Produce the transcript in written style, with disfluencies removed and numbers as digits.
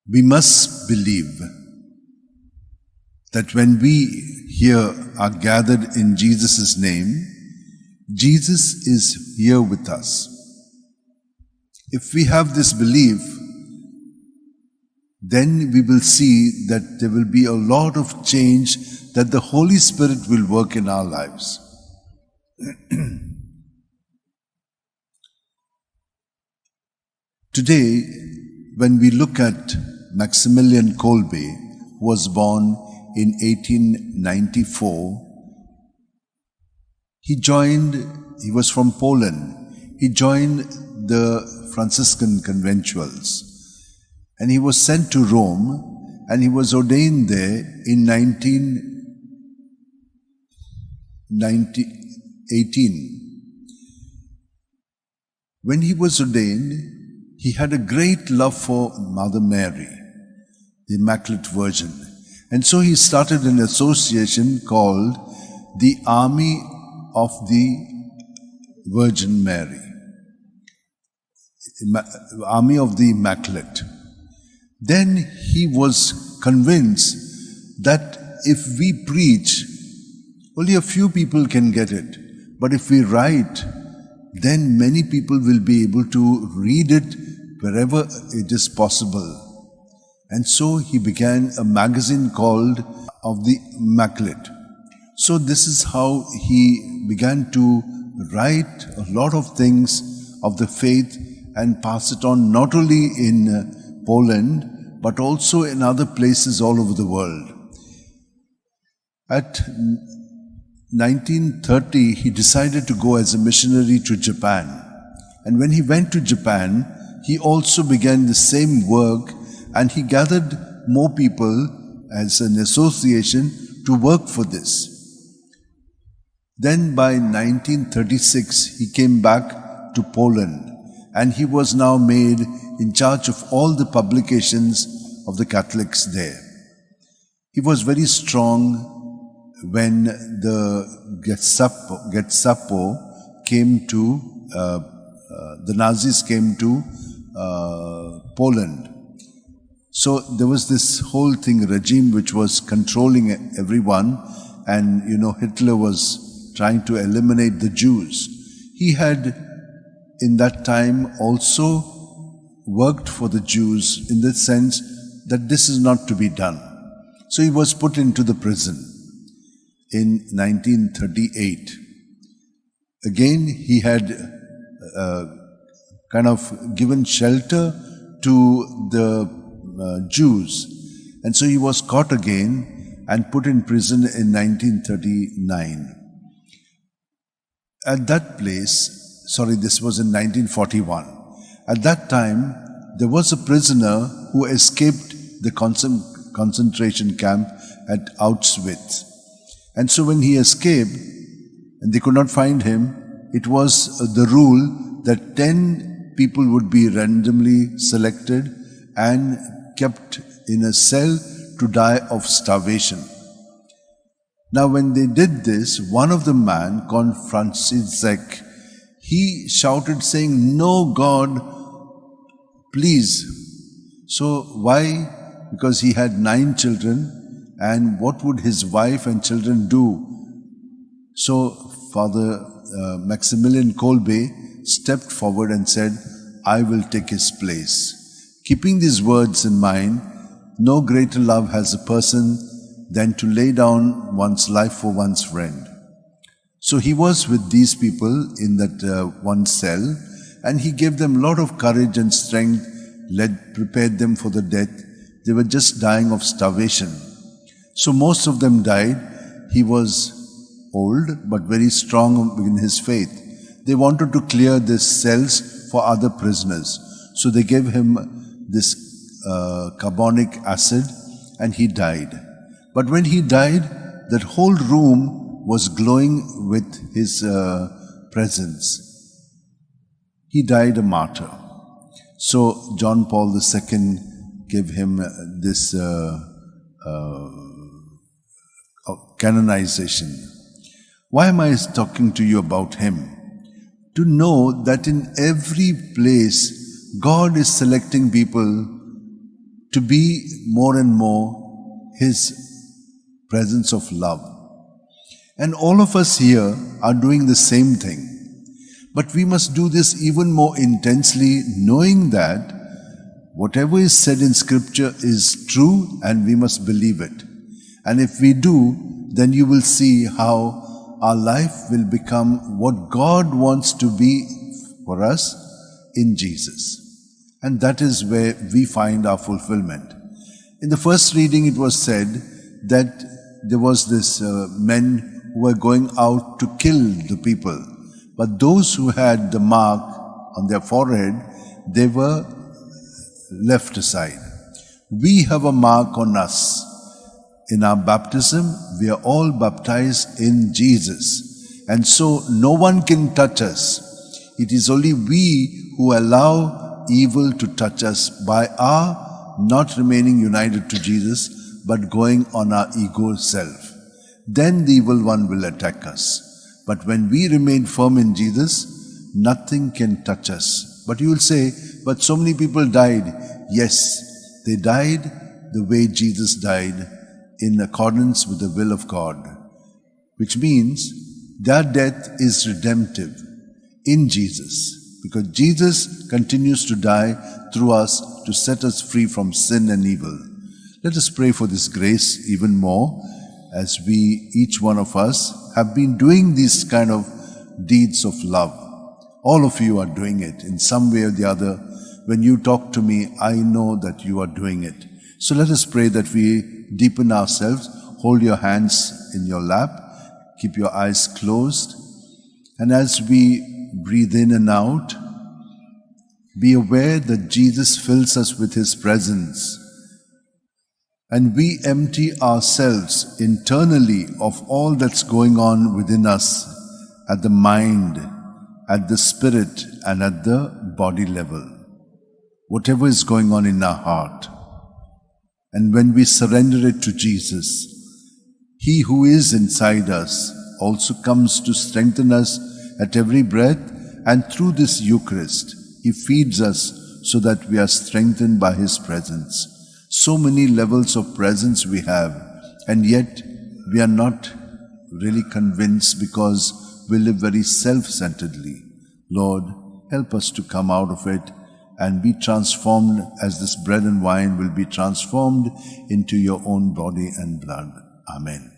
We must believe that when we here are gathered in Jesus' name, Jesus is here with us. If we have this belief, then we will see that there will be a lot of change, that the Holy Spirit will work in our lives. Today, when we look at Maximilian Kolbe, who was born in 1894, he was from Poland. He joined the Franciscan conventuals. And he was sent to Rome, and he was ordained there in 18. When he was ordained, he had a great love for Mother Mary, the Immaculate Virgin. And so he started an association called the Army of the Virgin Mary, Army of the Immaculate. Then he was convinced that if we preach, only a few people can get it. But if we write, then many people will be able to read it wherever it is possible. And so he began a magazine called Of the Immaculate. So this is how he began to write a lot of things of the faith and pass it on not only in Poland, but also in other places all over the world. At 1930, he decided to go as a missionary to Japan. And when he went to Japan, he also began the same work, and he gathered more people as an association to work for this. Then by 1936, he came back to Poland, and he was now made in charge of all the publications of the Catholics there. He was very strong when the Gestapo came to, the Nazis came to Poland. So there was this whole regime which was controlling everyone, and Hitler was trying to eliminate the Jews. He had in that time also worked for the Jews in the sense that this is not to be done. So he was put into the prison in 1938. Again, he had kind of given shelter to the Jews. And so he was caught again and put in prison in 1939. At that place, this was in 1941. At that time, there was a prisoner who escaped the concentration camp at Auschwitz. And so when he escaped, and they could not find him, it was the rule that 10 people would be randomly selected and kept in a cell to die of starvation. Now when they did this, one of the men called Franciszek, he shouted saying, "No God, please." So why? Because he had 9 children, and what would his wife and children do? So Father Maximilian Kolbe stepped forward and said, "I will take his place." Keeping these words in mind, no greater love has a person than to lay down one's life for one's friend. So he was with these people in that one cell, and he gave them a lot of courage and strength, prepared them for the death. They were just dying of starvation. So most of them died. He was old but very strong in his faith. They wanted to clear these cells for other prisoners. So they gave him this carbonic acid, and he died. But when he died, that whole room was glowing with his presence. He died a martyr. So John Paul II gave him this canonization. Why am I talking to you about him? To know that in every place, God is selecting people to be more and more His presence of love. And all of us here are doing the same thing. But we must do this even more intensely, knowing that whatever is said in Scripture is true and we must believe it. And if we do, then you will see how our life will become what God wants to be for us in Jesus. And that is where we find our fulfillment. In the first reading it was said that there was this men who were going out to kill the people. But those who had the mark on their forehead, they were left aside. We have a mark on us. In our baptism, we are all baptized in Jesus. And so no one can touch us. It is only we who allow evil to touch us by our not remaining united to Jesus, but going on our ego self. Then the evil one will attack us. But when we remain firm in Jesus, nothing can touch us. But you will say, but so many people died. Yes, they died the way Jesus died, in accordance with the will of God. Which means their death is redemptive in Jesus. Because Jesus continues to die through us to set us free from sin and evil. Let us pray for this grace even more, as we, each one of us, have been doing these kind of deeds of love. All of you are doing it in some way or the other. When you talk to me, I know that you are doing it. So let us pray that we deepen ourselves. Hold your hands in your lap. Keep your eyes closed. And as we breathe in and out, be aware that Jesus fills us with His presence. And we empty ourselves internally of all that's going on within us at the mind, at the spirit, and at the body level. Whatever is going on in our heart. And when we surrender it to Jesus, He who is inside us also comes to strengthen us at every breath, and through this Eucharist, He feeds us so that we are strengthened by His presence. So many levels of presence we have, and yet we are not really convinced because we live very self-centeredly. Lord, help us to come out of it and be transformed as this bread and wine will be transformed into your own body and blood. Amen.